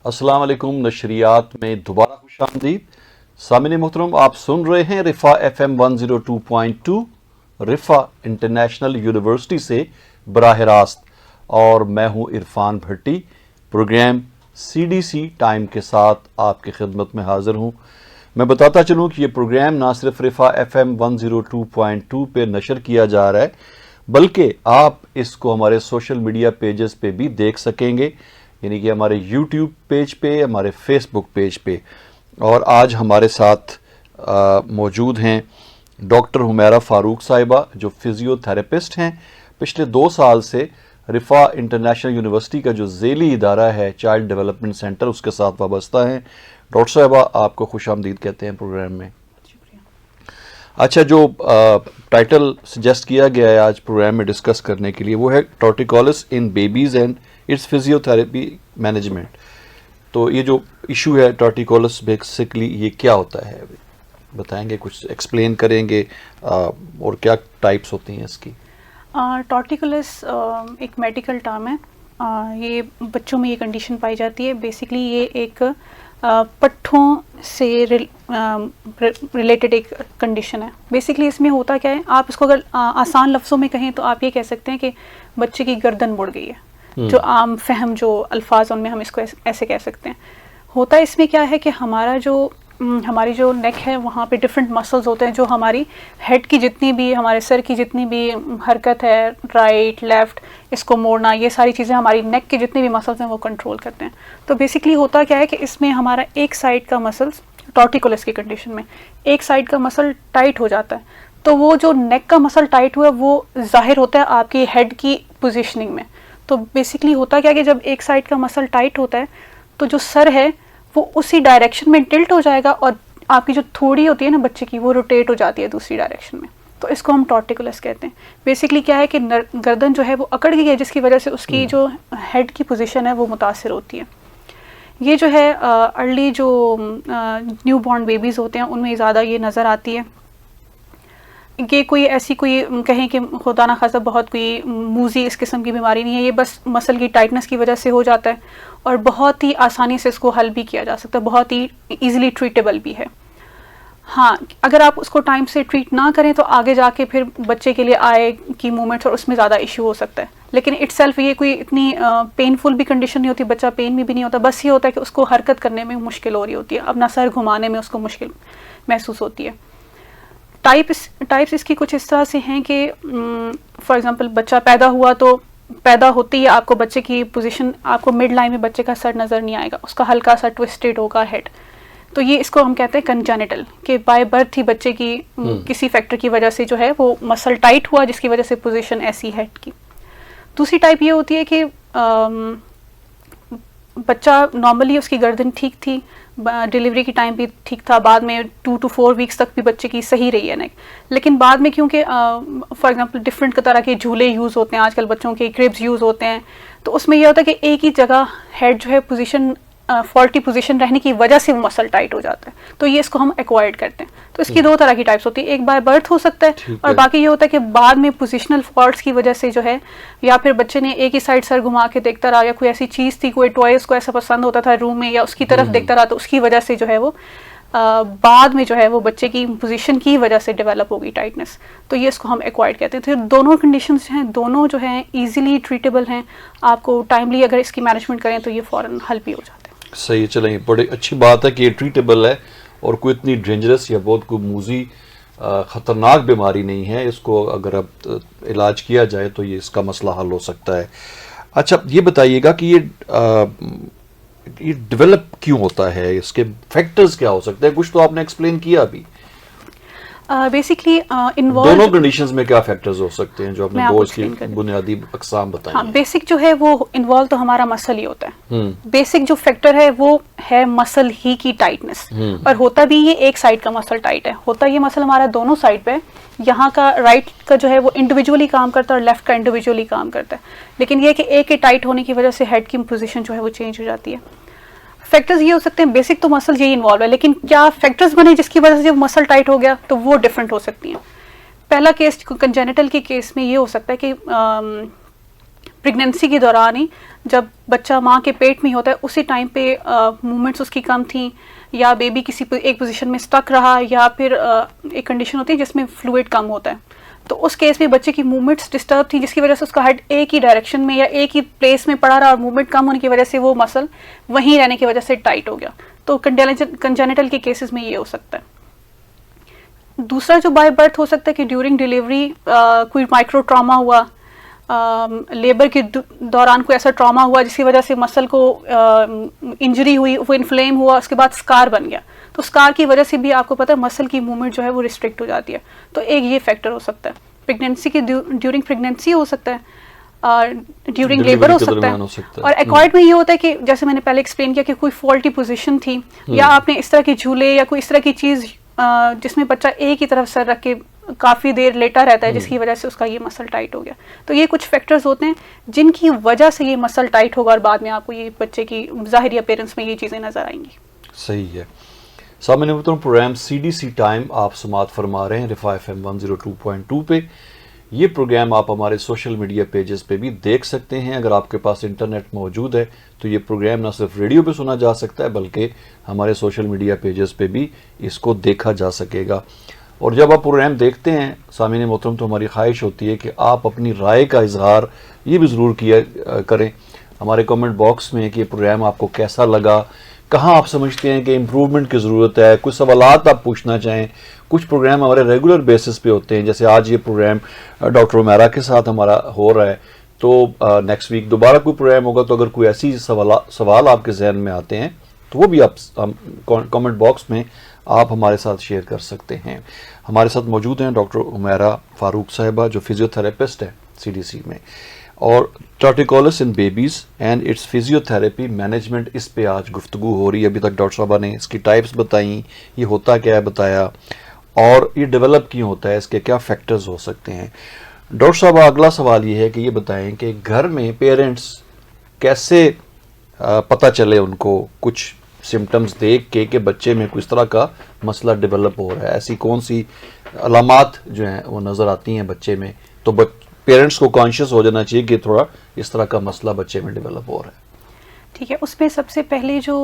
अस्सलाम वालेकुम। नशरियात में दोबारा खुशामदीद। सामिन मोहतरम, आप सुन रहे हैं रिफ़ा FM 102.2 रिफ़ा इंटरनेशनल यूनिवर्सिटी से बराह रास्त, और मैं हूं इरफान भट्टी। प्रोग्राम CDC टाइम के साथ आपकी खिदमत में हाज़िर हूं। मैं बताता चलूं कि ये प्रोग्राम ना सिर्फ रिफ़ा FM 102.2 पे नशर किया जा रहा है, बल्कि आप इसको हमारे सोशल मीडिया पेजेस पे भी देख सकेंगे, यानी कि हमारे YouTube पेज पे, हमारे Facebook पेज पे। और आज हमारे साथ मौजूद हैं डॉक्टर हुमैरा फ़ारूक साहिबा, जो फिज़ियोथेरेपिस्ट हैं। पिछले 2 साल से रिफ़ा इंटरनेशनल यूनिवर्सिटी का जो ज़ेली इदारा है चाइल्ड डेवलपमेंट सेंटर, उसके साथ वाबस्ता हैं। डॉक्टर साहिबा, आपको खुशामदीद कहते हैं प्रोग्राम में। अच्छा, जो टाइटल सजेस्ट किया गया है आज प्रोग्राम में डिस्कस करने के लिए, वो है torticollis in babies and it's physiotherapy management. तो ये जो इशू है टॉर्टिकोलिस, बेसिकली ये क्या होता है, बताएंगे, कुछ एक्सप्लेन करेंगे, और क्या टाइप्स होती हैं इसकी? टॉर्टिकोलिस एक मेडिकल टर्म है। ये बच्चों में ये कंडीशन पाई जाती है। बेसिकली ये एक पट्ठों से रिलेटेड एक कंडीशन है। बेसिकली इसमें होता क्या है, आप इसको अगर आसान लफ्ज़ों में कहें तो आप ये कह सकते हैं कि बच्चे की गर्दन मुड़ गई है। जो आम फहम जो अल्फाज उनमें हम इसको ऐसे कह सकते हैं। होता है इसमें क्या है कि हमारी जो नेक है, वहाँ पे डिफरेंट मसल्स होते हैं जो हमारी हेड की जितनी भी, हमारे सर की जितनी भी हरकत है, राइट लेफ़्ट, इसको मोड़ना, ये सारी चीज़ें हमारी नेक के जितने भी मसल्स हैं वो कंट्रोल करते हैं। तो बेसिकली होता क्या है कि इसमें हमारा एक साइड का मसल्स, टॉर्टिकोलिस की कंडीशन में एक साइड का मसल टाइट हो जाता है। तो वो जो नेक का मसल टाइट हुआ वो ज़ाहिर होता है आपकी हेड की पोजिशनिंग में। तो बेसिकली होता क्या है कि जब एक साइड का मसल टाइट होता है तो जो सर है वो उसी डायरेक्शन में टिल्ट हो जाएगा, और आपकी जो थोड़ी होती है ना बच्चे की, वो रोटेट हो जाती है दूसरी डायरेक्शन में। तो इसको हम टॉर्टिकोलिस कहते हैं। बेसिकली क्या है कि गर्दन जो है वो अकड़ गई है, जिसकी वजह से उसकी जो हेड की पोजीशन है वो मुतासिर होती है। ये जो है अर्ली जो न्यू बॉर्न बेबीज़ होते हैं उनमें ज़्यादा ये नज़र आती है। ये कोई ऐसी कोई कहें कि खुदा ना खासा बहुत कोई मूजी इस किस्म की बीमारी नहीं है। ये बस मसल की टाइटनेस की वजह से हो जाता है, और बहुत ही आसानी से इसको हल भी किया जा सकता है, बहुत ही ईजिली ट्रीटेबल भी है। हाँ, अगर आप उसको टाइम से ट्रीट ना करें तो आगे जाके फिर बच्चे के लिए आए की मूवमेंट्स और उसमें ज़्यादा इशू हो सकता है। लेकिन इटसेल्फ ये कोई इतनी पेनफुल भी कंडीशन नहीं होती, बच्चा पेन में भी नहीं होता। बस ये होता है कि उसको हरकत करने में मुश्किल हो रही होती है, अपना सर घुमाने में उसको मुश्किल महसूस होती है। टाइप्स इसकी कुछ इस तरह से हैं कि फॉर एग्जांपल बच्चा पैदा हुआ तो पैदा होती है आपको बच्चे की पोजीशन, आपको मिड लाइन में बच्चे का सर नज़र नहीं आएगा, उसका हल्का सा ट्विस्टेड होगा हेड। तो ये इसको हम कहते हैं कंजेनिटल, कि बाय बर्थ ही बच्चे की किसी फैक्टर की वजह से जो है वो मसल टाइट हुआ, जिसकी वजह से पोजीशन ऐसी हेड की। दूसरी टाइप ये होती है कि बच्चा नॉर्मली उसकी गर्दन ठीक थी, डिलीवरी की टाइम भी ठीक था, बाद में 2 to 4 वीक्स तक भी बच्चे की सही रही है नेक। लेकिन बाद में क्योंकि फॉर एग्जांपल डिफरेंट तरह के झूले यूज़ होते हैं आजकल, बच्चों के क्रिब्स यूज़ होते हैं, तो उसमें यह होता है कि एक ही जगह हेड जो है पोजीशन फॉल्टी पोजीशन रहने की वजह से वो मसल टाइट हो जाता है। तो ये इसको हम एक्वायर्ड करते हैं। तो इसकी 2 तरह की टाइप्स होती है, एक बाय बर्थ हो सकता है, और बाकी ये होता है कि बाद में पोजिशनल फॉल्ट्स की वजह से जो है, या फिर बच्चे ने एक ही साइड सर घुमा के देखता रहा, या कोई ऐसी चीज़ थी, कोई टॉय उसको ऐसा पसंद होता था रूम में, या उसकी तरफ देखता रहा, तो उसकी वजह से जो है वो बाद में जो है वो बच्चे की पोजीशन की वजह से डेवलप होगी टाइटनेस। तो ये इसको हम एक्वायर्ड कहते हैं। तो दोनों कंडीशंस हैं, दोनों जो हैं ईजिली ट्रीटेबल हैं। आपको टाइमली अगर इसकी मैनेजमेंट करें तो ये फ़ौरन हल भी हो जाता है। सही, चलेंगे, बड़ी अच्छी बात है कि ये ट्रीटेबल है और कोई इतनी डेंजरस या बहुत कोई मूजी ख़तरनाक बीमारी नहीं है। इसको अगर अब इलाज किया जाए तो ये इसका मसला हल हो सकता है। अच्छा, ये बताइएगा कि ये डेवलप क्यों होता है, इसके फैक्टर्स क्या हो सकते हैं? कुछ तो आपने एक्सप्लेन किया अभी। बेसिकली दोनों कंडीशंस में क्या फैक्टर्स हो सकते हैं जो आपने 2 इसकी बुनियादी अकसाम बताई? हाँ, बेसिक जो है वो इन्वॉल्व तो हमारा मसल ही होता है। बेसिक जो फैक्टर है वो है मसल ही की टाइटनेस, और होता भी ये एक साइड का मसल टाइट है। होता ये मसल हमारा दोनों साइड पे, यहाँ का राइट का जो है वो इंडिविजुअली काम करता है और लेफ्ट का इंडिविजुअली काम करता है। लेकिन ये कि एक ही टाइट होने की वजह से हेड की पोजीशन जो है वो चेंज हो जाती है। फैक्टर्स ये हो सकते हैं, बेसिक तो मसल यही इन्वॉल्व है, लेकिन क्या फैक्टर्स बने जिसकी वजह से जब मसल टाइट हो गया तो वो डिफरेंट हो सकती हैं। पहला केस कंजेनिटल के केस में ये हो सकता है कि प्रेगनेंसी के दौरान ही, जब बच्चा माँ के पेट में होता है उसी टाइम पे मूवमेंट्स उसकी कम थी, या बेबी किसी एक पोजीशन में स्टक रहा, या फिर एक कंडीशन होती है जिसमें फ्लूइड कम होता है, तो उस केस में बच्चे की मूवमेंट्स डिस्टर्ब थी, जिसकी वजह से उसका हेड एक ही डायरेक्शन में या एक ही प्लेस में पड़ा रहा और मूवमेंट कम होने की वजह से वो मसल वहीं रहने की वजह से टाइट हो गया। तो कंजेनिटल के केसेस में ये हो सकता है। दूसरा जो बाय बर्थ हो सकता है कि ड्यूरिंग डिलीवरी कोई माइक्रो ट्रॉमा हुआ, लेबर के दौरान कोई ऐसा ट्रॉमा हुआ जिसकी वजह से मसल को इंजरी हुई, वो इन्फ्लेम हुआ, उसके बाद स्कार बन गया, तो स्कार की वजह से भी आपको पता है मसल की मूवमेंट जो है वो रिस्ट्रिक्ट हो जाती है। तो एक ये फैक्टर हो सकता है। प्रेगनेंसी के ड्यूरिंग प्रेगनेंसी हो सकता है, ड्यूरिंग लेबर हो सकता है। और एक्वायर्ड में ये होता है कि जैसे मैंने पहले एक्सप्लेन किया कि कोई फॉल्टी पोजीशन थी, या आपने इस तरह के झूले या कोई इस तरह की चीज़ जिसमें बच्चा एक ही तरफ सर रख के काफ़ी देर लेटा रहता है, जिसकी वजह से उसका ये मसल टाइट हो गया। तो ये कुछ फैक्टर्स होते हैं जिनकी वजह से ये मसल टाइट होगा और बाद में आपको ये बच्चे की ज़ाहिरी अपीयरेंस में ये चीज़ें नज़र आएंगी। सही है। सामने प्रोग्राम CDC टाइम आप समात फरमा रहे हैं रिफा FM 102.2 पे। ये प्रोग्राम आप हमारे सोशल मीडिया पेजेस पे भी देख सकते हैं। अगर आपके पास इंटरनेट मौजूद है तो ये प्रोग्राम ना सिर्फ रेडियो पे सुना जा सकता है बल्कि हमारे सोशल मीडिया पेजेस पे भी इसको देखा जा सकेगा। और जब आप प्रोग्राम देखते हैं सामीन मोहतरम, तो हमारी ख्वाहिश होती है कि आप अपनी राय का इजहार ये भी ज़रूर किया करें हमारे कमेंट बॉक्स में कि ये प्रोग्राम आपको कैसा लगा, कहाँ आप समझते हैं कि इम्प्रूवमेंट की ज़रूरत है, कुछ सवालात आप पूछना चाहें। कुछ प्रोग्राम हमारे रेगुलर बेसिस पे होते हैं, जैसे आज ये प्रोग्राम डॉक्टर उमैरा के साथ हमारा हो रहा है, तो नेक्स्ट वीक दोबारा कोई प्रोग्राम होगा। तो अगर कोई ऐसी सवाल आपके जहन में आते हैं तो वो भी आप कमेंट बॉक्स में आप हमारे साथ शेयर कर सकते हैं। हमारे साथ मौजूद हैं डॉक्टर उमैरा फारूक साहिबा, जो फिजियोथेरेपिस्ट है CDC में, और torticollis in babies and it's physiotherapy management, इस पे आज गुफ्तगू हो रही है। अभी तक डॉक्टर साहबा ने इसकी टाइप्स बताई, ये होता क्या है बताया, और ये डेवलप क्यों होता है, इसके क्या फैक्टर्स हो सकते हैं। डॉक्टर साहब, अगला सवाल ये है कि ये बताएं कि घर में पेरेंट्स कैसे पता चले उनको कुछ सिम्टम्स देख के कि बच्चे में कुछ तरह का मसला डेवलप हो रहा है, ऐसी कौन सी अलामात जो हैं वो नज़र आती हैं बच्चे में, तो पेरेंट्स को कॉन्शियस हो जाना चाहिए कि थोड़ा इस तरह का मसला बच्चे में डेवलप हो रहा है। ठीक है, उसमें सबसे पहले जो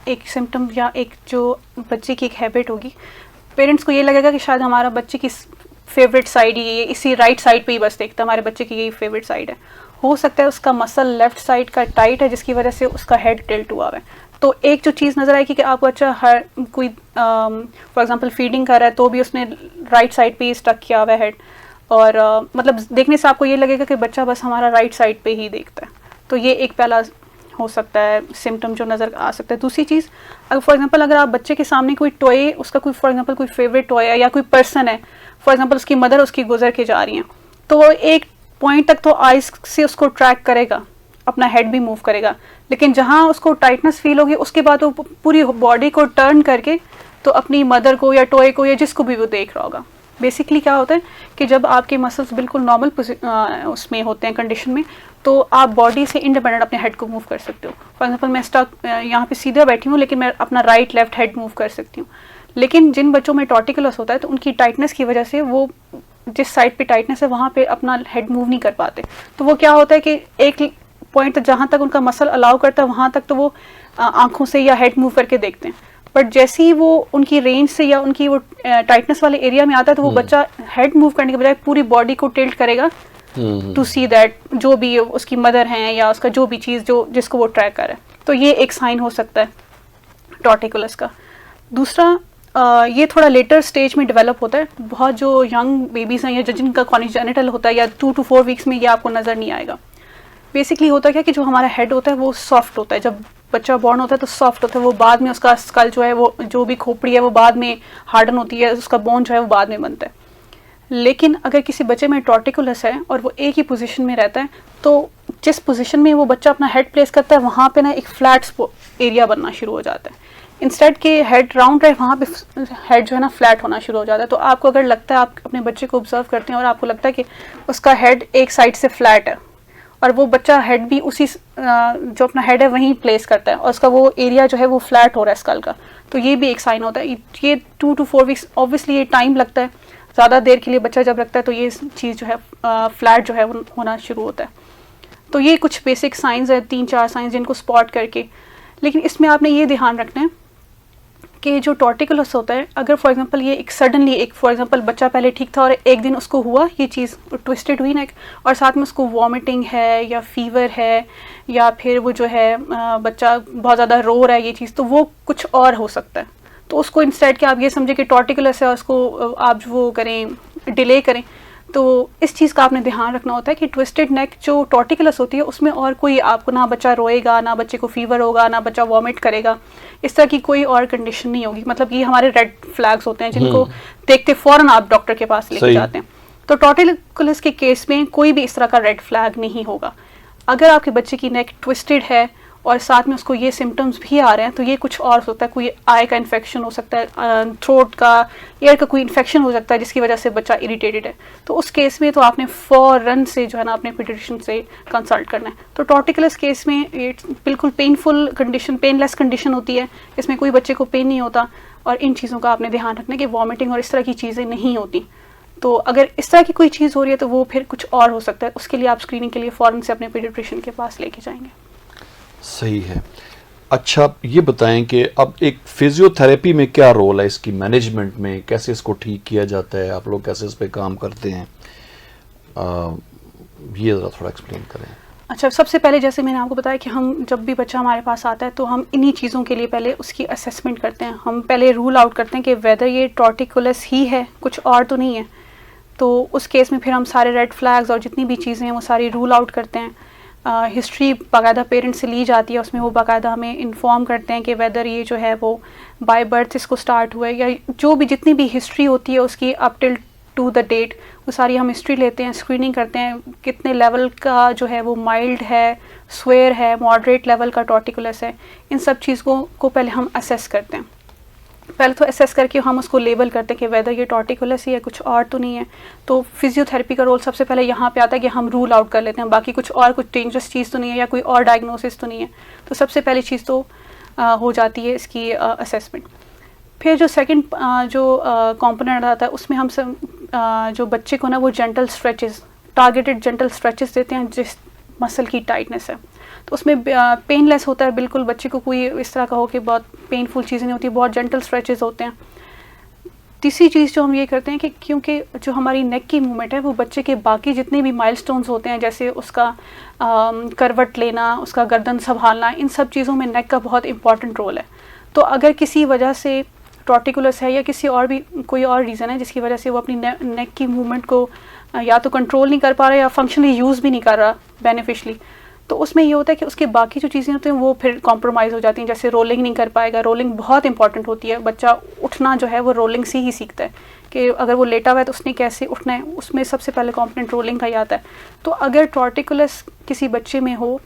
एक सिम्टम या एक जो बच्चे की एक हैबिट होगी, पेरेंट्स को ये लगेगा कि शायद हमारा बच्चे की फेवरेट साइड ही इसी राइट साइड पे ही बस देखता है, हमारे बच्चे की यही फेवरेट साइड है। हो सकता है उसका मसल लेफ्ट साइड का टाइट है जिसकी वजह से उसका हेड टिल्ट हुआ है। तो एक जो चीज़ नज़र आएगी कि आपको अच्छा हर कोई फॉर एग्जांपल फीडिंग कर रहा है तो भी उसने राइट साइड पे ही स्टक किया हुआ है हेड, और मतलब देखने से आपको ये लगेगा कि बच्चा बस हमारा राइट साइड पे ही देखता है। तो ये एक पहला हो सकता है सिम्टम जो नज़र आ सकता है। दूसरी चीज़, अगर फॉर एग्जांपल अगर आप बच्चे के सामने कोई टॉय, उसका कोई फॉर एग्जांपल कोई फेवरेट टॉय है या कोई पर्सन है, फॉर एग्जांपल उसकी मदर उसकी गुजर के जा रही हैं, तो वो एक पॉइंट तक तो आइज से उसको ट्रैक करेगा, अपना हेड भी मूव करेगा, लेकिन जहाँ उसको टाइटनेस फील होगी उसके बाद वो पूरी बॉडी को टर्न करके तो अपनी मदर को या टॉय को या जिसको भी वो देख रहा होगा। बेसिकली क्या होता है कि जब आपके मसल्स बिल्कुल नॉर्मल उसमें होते हैं कंडीशन में, तो आप बॉडी से इंडिपेंडेंट अपने हेड को मूव कर सकते हो। फॉर एग्जांपल मैं स्टक यहाँ पे सीधा बैठी हूँ लेकिन मैं अपना राइट लेफ्ट हेड मूव कर सकती हूँ। लेकिन जिन बच्चों में टॉर्टिकुलस होता है तो उनकी टाइटनेस की वजह से वो जिस साइड पे टाइटनेस है वहाँ पे अपना हेड मूव नहीं कर पाते। तो वो क्या होता है कि एक पॉइंट जहाँ तक उनका मसल अलाउ करता है वहाँ तक तो वो आंखों से या हेड मूव करके देखते हैं, बट जैसे ही वो उनकी रेंज से या उनकी वो टाइटनेस वाले एरिया में आता है तो वो बच्चा हेड मूव करने के बजाय पूरी बॉडी को टिल्ट करेगा टू सी दैट जो भी उसकी मदर हैं या उसका जो भी चीज़ जो जिसको वो ट्रैक कर रहा है। तो ये एक साइन हो सकता है टॉर्टिकुलस का। दूसरा, ये थोड़ा लेटर स्टेज में डेवलप होता है। बहुत जो यंग बेबीज़ हैं या जिनका कॉन्जेनिटल होता है या 2 to 4 वीक्स में ये आपको नज़र नहीं आएगा। बेसिकली होता क्या कि जो हमारा हेड होता है वो सॉफ्ट होता है, जब बच्चा बॉर्न होता है तो सॉफ्ट होता है, वो बाद में उसका स्कल जो है वो जो भी खोपड़ी है वो बाद में हार्डन होती है, उसका बोन जो है वो बाद में बनता है। लेकिन अगर किसी बच्चे में टॉर्टिकुलस है और वो एक ही पोजीशन में रहता है तो जिस पोजीशन में वो बच्चा अपना हेड प्लेस करता है वहाँ पे ना एक फ्लैट एरिया बनना शुरू हो जाता है। इंस्टेड के हेड राउंड रहे वहाँ पे हेड जो है ना फ्लैट होना शुरू हो जाता है। तो आपको अगर लगता है, आप अपने बच्चे को ऑब्जर्व करते हैं और आपको लगता है कि उसका हेड एक साइड से फ्लैट है और वो बच्चा हेड भी उसी जो अपना हेड है वहीं प्लेस करता है और उसका वो एरिया जो है वो फ्लैट हो रहा है स्कल का, तो ये भी एक साइन होता है। ये 2 to 4 वीक्स ऑब्वियसली ये टाइम लगता है, ज़्यादा देर के लिए बच्चा जब रखता है तो ये चीज़ जो है फ्लैट जो है वो होना शुरू होता है। तो ये कुछ बेसिक साइंस है, 3-4 साइंस जिनको स्पॉट करके। लेकिन इसमें आपने ये ध्यान रखना है कि जो टॉर्टिकुलस होता है, अगर फॉर एग्जांपल ये एक सडनली एक फॉर एग्जांपल बच्चा पहले ठीक था और एक दिन उसको हुआ ये चीज़ ट्विस्टेड हुई नेक, और साथ में उसको वॉमिटिंग है या फीवर है या फिर वो जो है बच्चा बहुत ज़्यादा रो रहा है ये चीज़, तो वो कुछ और हो सकता है। तो उसको इंस्टेड कि आप ये समझे कि टॉर्टिकुलस है, उसको आप वो करें, डिले करें। तो इस चीज़ का आपने ध्यान रखना होता है कि ट्विस्टेड नेक जो टॉर्टिकुलस होती है उसमें और कोई आपको ना बच्चा रोएगा, ना बच्चे को फीवर होगा, ना बच्चा वॉमिट करेगा, इस तरह की कोई और कंडीशन नहीं होगी। मतलब ये हमारे रेड फ्लैग्स होते हैं जिनको देखते फ़ौरन आप डॉक्टर के पास लेके जाते हैं। तो टॉर्टिकुलस के केस में कोई भी इस तरह का रेड फ्लैग नहीं होगा। अगर आपके बच्चे की नेक ट्विस्टेड है और साथ में उसको ये सिम्टम्स भी आ रहे हैं तो ये कुछ और हो सकता है। कोई आई का इन्फेक्शन हो सकता है, थ्रोट का, एयर का कोई इन्फेक्शन हो सकता है जिसकी वजह से बच्चा इरिटेटेड है। तो उस केस में तो आपने फ़ौरन से जो है ना अपने पीडियाट्रिशियन से कंसल्ट करना है। तो टॉर्टिकुलस केस में ये बिल्कुल पेनफुल कंडीशन, पेनलेस कंडीशन होती है, इसमें कोई बच्चे को पेन नहीं होता। और इन चीज़ों का आपने ध्यान रखना है कि वॉमिटिंग और इस तरह की चीज़ें नहीं होती। तो अगर इस तरह की कोई चीज़ हो रही है तो वो फिर कुछ और हो सकता है। उसके लिए आप स्क्रीनिंग के लिए फ़ौरन से अपने पीडियाट्रिशियन के पास लेके जाएंगे। सही है। अच्छा, ये बताएं कि अब एक फिजियोथेरेपी में क्या रोल है इसकी मैनेजमेंट में, कैसे इसको ठीक किया जाता है, आप लोग कैसे इस पे काम करते हैं, ये ज़रा थोड़ा एक्सप्लेन करें। अच्छा, सबसे पहले जैसे मैंने आपको बताया कि हम जब भी बच्चा हमारे पास आता है तो हम इन्हीं चीज़ों के लिए पहले उसकी असेसमेंट करते हैं। हम पहले रूल आउट करते हैं कि वेदर ये टॉर्टिकुलस ही है, कुछ और तो नहीं है। तो उस केस में फिर हम सारे रेड फ्लैग्स और जितनी भी चीज़ें हैं वो सारी रूल आउट करते हैं। हिस्ट्री बाकायदा पेरेंट्स से ली जाती है, उसमें वो बाकायदा हमें इन्फॉर्म करते हैं कि वेदर ये जो है वो बाय बर्थ इसको स्टार्ट हुआ है या जो भी जितनी भी हिस्ट्री होती है उसकी up till to the date, वो सारी हम हिस्ट्री लेते हैं, स्क्रीनिंग करते हैं कितने लेवल का जो है वो माइल्ड है, स्वेयर है, मॉडरेट लेवल का टॉर्टिकुलस है। इन सब चीज़ों को पहले हम असेस करते हैं। पहले तो असेस करके हम उसको लेबल करते हैं कि वेदर ये टॉर्टिकुलस ही है, कुछ और तो नहीं है। तो फिजियोथेरेपी का रोल सबसे पहले यहाँ पे आता है कि हम रूल आउट कर लेते हैं बाकी कुछ और, कुछ डेंजरस चीज़ तो नहीं है या कोई और डायग्नोसिस तो नहीं है। तो सबसे पहली चीज़ तो हो जाती है इसकी असेसमेंट। फिर जो सेकंड जो कंपोनेंट आता है उसमें हम सब जो बच्चे को ना वो gentle stretches, targeted gentle stretches देते हैं जिस मसल की टाइटनेस है। तो उसमें पेनलेस होता है, बिल्कुल बच्चे को कोई इस तरह का हो कि बहुत पेनफुल चीज़ें नहीं होती, बहुत जेंटल स्ट्रेचेस होते हैं। तीसरी चीज़ जो हम ये करते हैं कि क्योंकि जो हमारी नेक की मूवमेंट है वो बच्चे के बाकी जितने भी माइलस्टोन्स होते हैं, जैसे उसका करवट लेना, उसका गर्दन संभालना, इन सब चीज़ों में नेक का बहुत इंपॉर्टेंट रोल है। तो अगर किसी वजह से टॉर्टिकुलस है या किसी और भी कोई और रीज़न है जिसकी वजह से वो अपनी नेक की मूवमेंट को या तो कंट्रोल नहीं कर पा रहा या फंक्शनली यूज़ भी नहीं कर रहा बेनिफिशली, तो उसमें ये होता है कि उसके बाकी जो चीज़ें होती हैं वो फिर कॉम्प्रोमाइज़ हो जाती हैं। जैसे रोलिंग नहीं कर पाएगा, रोलिंग बहुत इंपॉर्टेंट होती है। बच्चा उठना जो है वो रोलिंग से ही सीखता है कि अगर वो लेटा हुआ है तो उसने कैसे उठना है, उसमें सबसे पहले कॉम्पोनेंट रोलिंग का ही आता है। तो अगर टॉर्टिकुलस किसी बच्चे में हो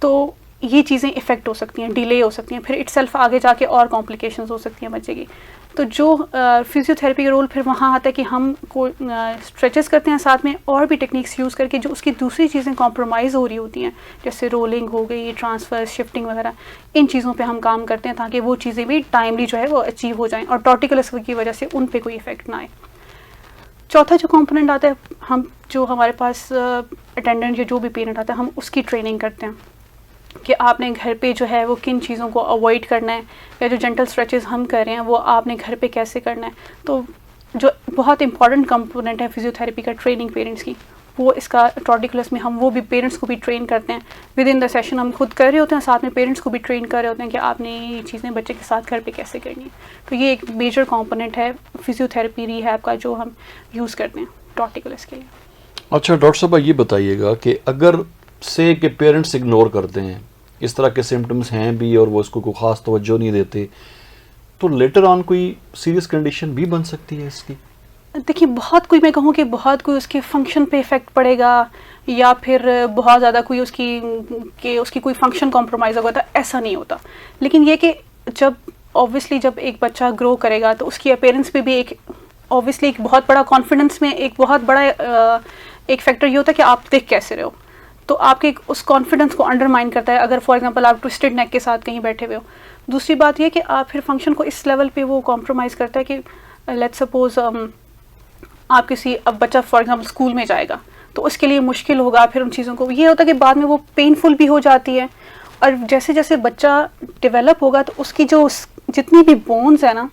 तो ये चीज़ें इफ़ेक्ट हो सकती हैं, डिले हो सकती हैं, फिर इटसेल्फ आगे जाके और कॉम्प्लिकेशंस हो सकती हैं बच्चे की। तो जो फिजियोथेरेपी का रोल फिर वहाँ आता है कि हम को स्ट्रेचेस करते हैं, साथ में और भी टेक्निक्स यूज़ करके जो उसकी दूसरी चीज़ें कॉम्प्रोमाइज़ हो रही होती हैं, जैसे रोलिंग हो गई, ट्रांसफ़र, शिफ्टिंग वगैरह, इन चीज़ों पे हम काम करते हैं ताकि वो चीज़ें भी टाइमली जो है वो अचीव हो जाएँ और टॉर्टिकुलस की वजह से उन पे कोई इफ़ेक्ट ना आए। चौथा जो कंपोनेंट आता है, हम जो हमारे पास अटेंडेंट या जो भी पेरेंट आता है हम उसकी ट्रेनिंग करते हैं कि आपने घर पे जो है वो किन चीज़ों को अवॉइड करना है, या जो जेंटल स्ट्रेचेस हम कर रहे हैं वो आपने घर पे कैसे करना है। तो जो बहुत इंपॉर्टेंट कंपोनेंट है फिजियोथेरेपी का, ट्रेनिंग पेरेंट्स की, वो इसका टॉर्टिकुलस में हम वो भी पेरेंट्स को भी ट्रेन करते हैं। विद इन द सेशन हम खुद कर रहे होते हैं, साथ में पेरेंट्स को भी ट्रेन कर रहे होते हैं कि आपने ये चीज़ें बच्चे के साथ घर पे कैसे करनी है। तो ये एक मेजर कंपोनेंट है फिजियोथेरेपी रिहैब का जो हम यूज़ करते हैं टॉर्टिकुलस के लिए। अच्छा डॉक्टर साहब, ये बताइएगा कि अगर से कि पेरेंट्स इग्नोर करते हैं, इस तरह के सिम्टम्स हैं भी और वो इसको कोई ख़ास तवज्जो नहीं देते, तो लेटर ऑन कोई सीरियस कंडीशन भी बन सकती है इसकी? देखिए, बहुत कोई, मैं कहूँ कि बहुत कोई उसके फंक्शन पे इफ़ेक्ट पड़ेगा या फिर बहुत ज़्यादा कोई उसकी कोई फंक्शन कॉम्प्रोमाइज़ होगा, तो ऐसा नहीं होता। लेकिन ये कि जब ऑब्वियसली जब एक बच्चा ग्रो करेगा तो उसकी अपीयरेंस पे भी एक ऑब्वियसली एक बहुत बड़ा कॉन्फिडेंस में एक बहुत बड़ा एक फैक्टर ये होता है कि आप दिख कैसे रहे हो। तो आपके उस कॉन्फिडेंस को अंडरमाइन करता है अगर फॉर एग्जांपल आप ट्विस्टेड नेक के साथ कहीं बैठे हुए हो। दूसरी बात ये कि आप फिर फंक्शन को इस लेवल पे वो कॉम्प्रोमाइज़ करता है कि लेट्स सपोज आप किसी, अब बच्चा फॉर एग्जांपल स्कूल में जाएगा तो उसके लिए मुश्किल होगा फिर उन चीज़ों को। ये होता है कि बाद में वो पेनफुल भी हो जाती है, और जैसे जैसे बच्चा डेवलप होगा तो उसकी जो जितनी भी बोन्स है ना,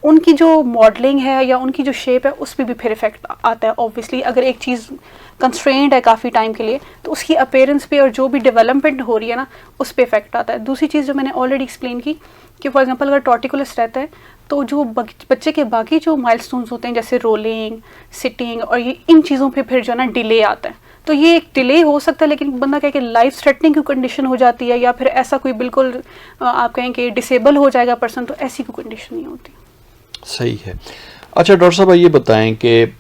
उनकी जो मॉडलिंग है या उनकी जो शेप है उस पर भी फिर इफेक्ट आता है। ऑब्वियसली अगर एक चीज़ कंस्ट्रेंड है काफ़ी टाइम के लिए तो उसकी अपीयरेंस पे और जो भी डेवलपमेंट हो रही है ना उस पर इफेक्ट आता है। दूसरी चीज़ जो मैंने ऑलरेडी एक्सप्लेन की कि फॉर एग्जांपल अगर टॉर्टिकुलस रहता है तो जो बच्चे के बाकी जो माइलस्टोन्स होते हैं जैसे रोलिंग, सिटिंग और ये इन चीज़ों पे फिर जो है ना डिले आता है। तो ये एक डिले हो सकता है, लेकिन बंदा कहे कि लाइफ थ्रेटनिंग की कंडीशन हो जाती है या फिर ऐसा कोई बिल्कुल आप कहें कि डिसेबल हो जाएगा पर्सन, तो ऐसी कोई कंडीशन नहीं होती। सही है। अच्छा डॉक्टर साहब ये बताएं कि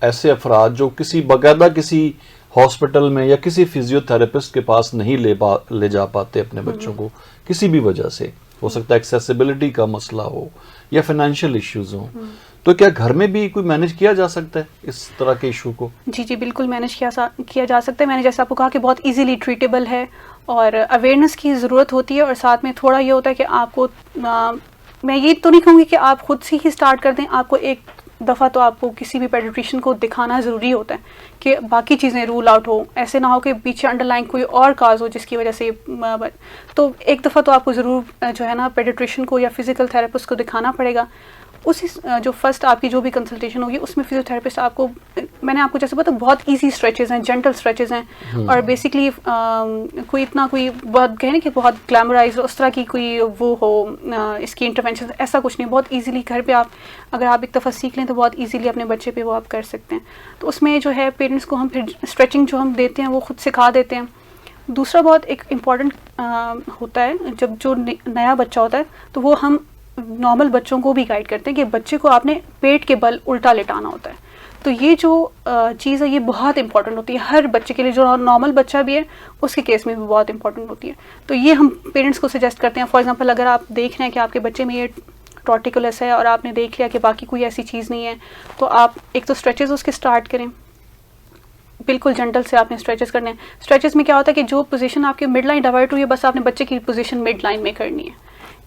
ऐसे अफराद जो बाकायदा किसी हॉस्पिटल में या किसी फिजियोथेरेपिस्ट के पास नहीं ले जा पाते अपने बच्चों को किसी भी वजह से, हो सकता है एक्सेसिबिलिटी का मसला हो या फाइनेंशियल इश्यूज हो, तो क्या घर में भी कोई मैनेज किया जा सकता है इस तरह के इशू को? जी जी बिल्कुल मैनेज किया जा सकता है। मैंने जैसे आपको कहा कि बहुत इजीली ट्रीटेबल है और अवेयरनेस की ज़रूरत होती है, और साथ में थोड़ा ये होता है कि आपको मैं ये तो नहीं कहूँगी कि आप खुद से ही स्टार्ट कर दें, आपको एक दफ़ा तो आपको किसी भी पेडिट्रिशियन को दिखाना ज़रूरी होता है कि बाकी चीज़ें रूल आउट हो, ऐसे ना हो कि पीछे अंडरलाइन कोई और काज हो जिसकी वजह से तो एक दफ़ा तो आपको ज़रूर जो है ना पेडिट्रिशियन को या फिज़िकल थेरेपिस्ट को दिखाना पड़ेगा। उसी जो फर्स्ट आपकी जो भी कंसल्टेशन होगी उसमें फिजियोथेरेपिस्ट आपको, मैंने आपको जैसे बताया बहुत इजी स्ट्रेचेस हैं, जेंटल स्ट्रेचेस हैं, और बेसिकली कोई इतना कोई बहुत कहे ना कि बहुत ग्लैमराइज उस तरह की कोई वो हो इसकी इंटरवेंशन, ऐसा कुछ नहीं। बहुत इजीली घर पे आप अगर आप एक दफ़ा सीख लें तो बहुत इजीली अपने बच्चे पे वो आप कर सकते हैं। तो उसमें जो है पेरेंट्स को हम फिर स्ट्रेचिंग जो हम देते हैं वो खुद सिखा देते हैं। दूसरा बहुत एक इम्पॉर्टेंट होता है, जब जो नया बच्चा होता है तो वो हम नॉर्मल बच्चों को भी गाइड करते हैं कि बच्चे को आपने पेट के बल उल्टा लेटाना होता है। तो ये जो चीज़ है ये बहुत इंपॉर्टेंट होती है हर बच्चे के लिए, जो नॉर्मल बच्चा भी है उसके केस में भी बहुत इंपॉर्टेंट होती है। तो ये हम पेरेंट्स को सजेस्ट करते हैं। फॉर एग्जांपल अगर आप देख रहे हैं कि आपके बच्चे में ये टॉर्टिकुलस है और आपने देख लिया कि बाकी कोई ऐसी चीज़ नहीं है, तो आप एक तो स्ट्रेचेस उसके स्टार्ट करें, बिल्कुल जेंटल से आपने स्ट्रेचेस करने हैं। स्ट्रेचेस में क्या होता है कि जो पोजीशन आपकी मिड लाइन डाइवर्ट हुई है बस आपने बच्चे की पोजीशन मिड लाइन में करनी है।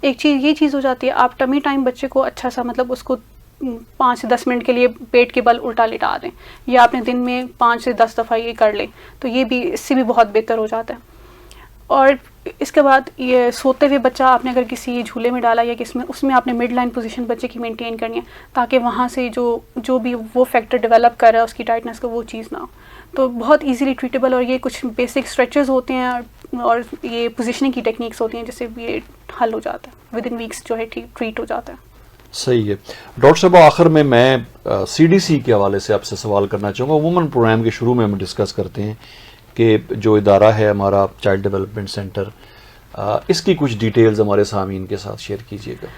एक चीज़ ये चीज़ हो जाती है, आप टमी टाइम बच्चे को अच्छा सा मतलब उसको 5 से 10 मिनट के लिए पेट के बल उल्टा लिटा दें, या आपने दिन में 5 से 10 दफ़ा ये कर लें, तो ये भी इससे भी बहुत बेहतर हो जाता है। और इसके बाद ये सोते हुए बच्चा आपने अगर किसी झूले में डाला या किसमें, उसमें आपने मिड लाइन पोजीशन बच्चे की मेंटेन करनी है ताकि वहाँ से जो भी वो फैक्टर डेवलप कर रहा है उसकी टाइटनेस का वो चीज़ ना हो। तो बहुत इजीली ट्रीटेबल, और ये कुछ बेसिक स्ट्रेचेस होते हैं और ये पोजीशनिंग की टेक्निक्स होती हैं जिससे ये हल हो जाता है, विद इन वीक्स जो है ट्रीट हो जाता है। सही है। डॉक्टर साहब आखिर में मैं CDC के हवाले से आपसे सवाल करना चाहूँगा। वुमेन प्रोग्राम के शुरू में हम डिस्कस करते हैं कि जो इदारा है हमारा चाइल्ड डेवलपमेंट सेंटर, इसकी कुछ डिटेल्स हमारे सामीन के साथ शेयर कीजिएगा।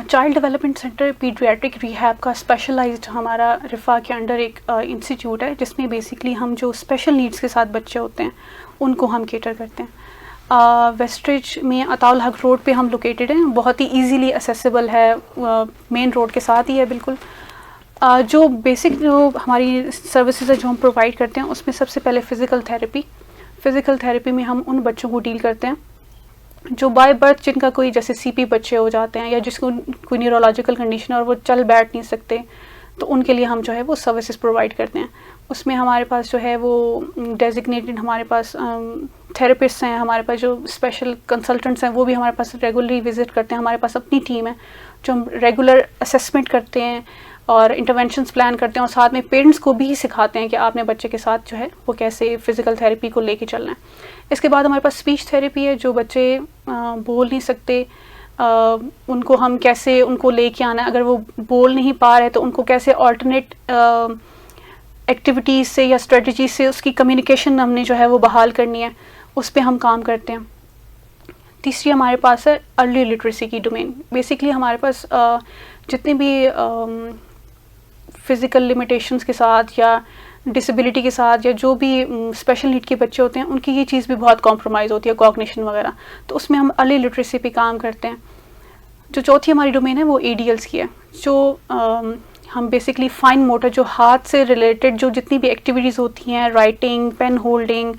Child development centre paediatric rehab का स्पेशलाइज्ड हमारा रिफा के अंडर एक इंस्टीट्यूट है जिसमें बेसिकली हम जो स्पेशल नीड्स के साथ बच्चे होते हैं उनको हम केटर करते हैं। वेस्ट्रिज में अताउल हक रोड पे हम लोकेटेड हैं, बहुत ही इजीली एक्सेसिबल है, मेन रोड के साथ ही है बिल्कुल। जो बेसिक जो हमारी सर्विसेज है जो हम प्रोवाइड करते हैं उसमें सबसे पहले फ़िज़िकल थेरेपी में हम उन बच्चों को डील करते हैं जो बाय बर्थ जिनका कोई जैसे CP बच्चे हो जाते हैं या जिसको कोई न्यूरोलॉजिकल कंडीशन है और वो चल बैठ नहीं सकते, तो उनके लिए हम जो है वो सर्विसेज प्रोवाइड करते हैं। उसमें हमारे पास जो है वो डेजिग्नेटेड हमारे पास थेरेपिस्ट हैं, हमारे पास जो स्पेशल कंसल्टेंट्स हैं वो भी हमारे पास रेगुलरली विजिट करते हैं। हमारे पास अपनी टीम है जो हम रेगुलर असेसमेंट करते हैं और इंटरवेंशंस प्लान करते हैं, और साथ में पेरेंट्स को भी सिखाते हैं कि आपने बच्चे के साथ जो है वो कैसे फ़िज़िकल थेरेपी को लेके चलना है। इसके बाद हमारे पास स्पीच थेरेपी है, जो बच्चे बोल नहीं सकते उनको हम कैसे उनको लेके आना है, अगर वो बोल नहीं पा रहे तो उनको कैसे ऑल्टरनेट एक्टिविटीज़ से या स्ट्रेटजी से उसकी कम्युनिकेशन हमने जो है वो बहाल करनी है, उस पर हम काम करते हैं। तीसरी हमारे पास है अर्ली लिटरेसी की डोमेन। बेसिकली हमारे पास जितने भी फ़िज़िकल लिमिटेशंस के साथ या डिसेबिलिटी के साथ या जो भी स्पेशल नीड के बच्चे होते हैं उनकी ये चीज़ भी बहुत कॉम्प्रोमाइज़ होती है, कॉग्निशन वगैरह, तो उसमें हम अर्ली लिटरेसी पे काम करते हैं। जो चौथी हमारी डोमेन है वो ADLs की है, जो हम बेसिकली फाइन मोटर जो हाथ से रिलेटेड जो जितनी भी एक्टिविटीज़ होती हैं, राइटिंग, पेन होल्डिंग,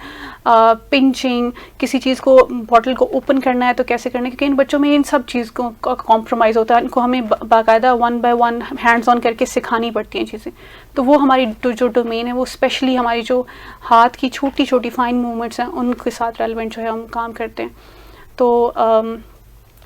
पिंचिंग, किसी चीज़ को बॉटल को ओपन करना है तो कैसे करना है, क्योंकि इन बच्चों में इन सब चीज़ को कॉम्प्रोमाइज़ होता है, इनको हमें बाकायदा 1 by 1 हैंड्स ऑन करके सिखानी पड़ती हैं चीज़ें। तो वो हमारी जो डोमेन है वो स्पेशली हमारी जो हाथ की छोटी छोटी फाइन मूवमेंट्स हैं उनके साथ रेलिवेंट जो है हम काम करते हैं। तो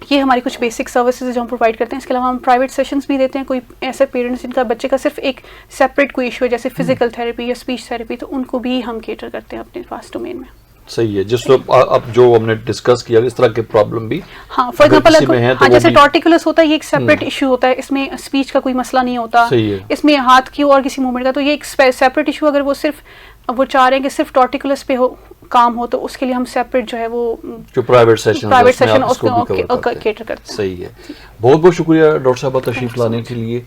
ये हमारी कुछ बेसिक सर्विसेज जो हम प्रोवाइड करते हैं। इसके अलावा हम प्राइवेट सेशंस भी देते हैं। कोई ऐसे पेरेंट्स जिनका बच्चे का सिर्फ एक सेपरेट कोई इशू है जैसे फिजिकल थेरेपी या स्पीच थेरेपी, तो उनको भी हम केटर करते हैं अपने पास डोमेन में। सही है, जिस अब जो हमने डिस्कस किया इस तरह के प्रॉब्लम भी हाँ, फॉर एग्जांपल तो जैसे टॉर्टिकुलस होता है, ये एक सेपरेट इशू होता है, इसमें स्पीच का कोई मसला नहीं होता, सही है। इसमें हाथ की और किसी मूवमेंट का, तो ये एक सेपरेट इशू। अगर वो सिर्फ वो चाह रहे हैं कि सिर्फ टॉर्टिकुलस पे हो काम हो, तो उसके लिए हम सेपरेट जो है वो जो प्राइवेट सेशन उसको केटर करते हैं। सही है, बहुत बहुत शुक्रिया डॉक्टर साहब तशरीफ लाने के लिए।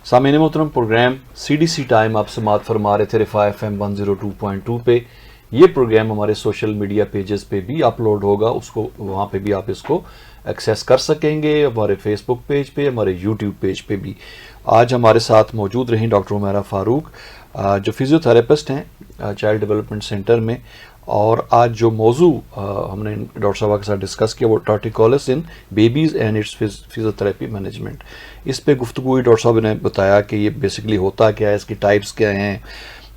सामईन मोहतरम, प्रोग्राम CDC टाइम आप समाअत फरमा रहे थे रिफा FM 102.2 पे। ये प्रोग्राम हमारे सोशल मीडिया पेजेस पे भी अपलोड होगा, उसको वहाँ पे भी आप इसको एक्सेस कर सकेंगे, हमारे फेसबुक पेज पे, हमारे यूट्यूब पेज पे भी। आज हमारे साथ मौजूद रहीं डॉक्टर उमैरा फारूक, जो फिजियोथेरेपिस्ट हैं चाइल्ड डेवलपमेंट सेंटर में। और आज जो मौजू हमने डॉक्टर साहब के साथ डिस्कस किया वो torticollis in babies and it's physiotherapy management. इस पे गुफ्तगू हुई। डॉक्टर साहब ने बताया कि ये बेसिकली होता क्या है, इसकी टाइप्स क्या हैं,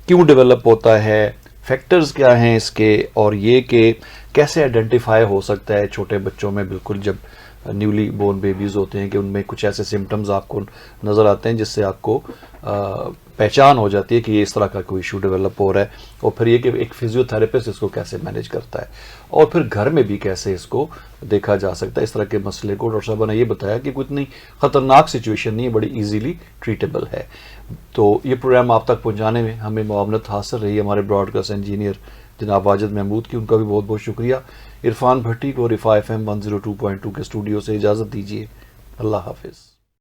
क्यों डेवलप होता है, फैक्टर्स क्या हैं इसके, और ये कि कैसे आइडेंटिफाई हो सकता है छोटे बच्चों में, बिल्कुल जब न्यूली बोर्न बेबीज़ होते हैं कि उनमें कुछ ऐसे सिम्टम्स आपको नज़र आते हैं जिससे आपको पहचान हो जाती है कि ये इस तरह का कोई इशू डेवलप हो रहा है। और फिर ये कि एक फिजियोथेरेपिस्ट इसको कैसे मैनेज करता है, और फिर घर में भी कैसे इसको देखा जा सकता है। इस तरह के मसले को डॉक्टर साहब ने ये बताया कि कोई इतनी ख़तरनाक सिचुएशन नहीं है, बड़ी ईजीली ट्रीटेबल है। तो ये प्रोग्राम आप तक पहुँचाने में हमें मुआवनत हासिल रही हमारे ब्रॉडकास्ट इंजीनियर जनाब वाजिद महमूद की, उनका भी बहुत बहुत शुक्रिया। इरफान भट्टी को रिफा FM 102.2 के स्टूडियो से इजाज़त दीजिए। अल्लाह हाफिज़।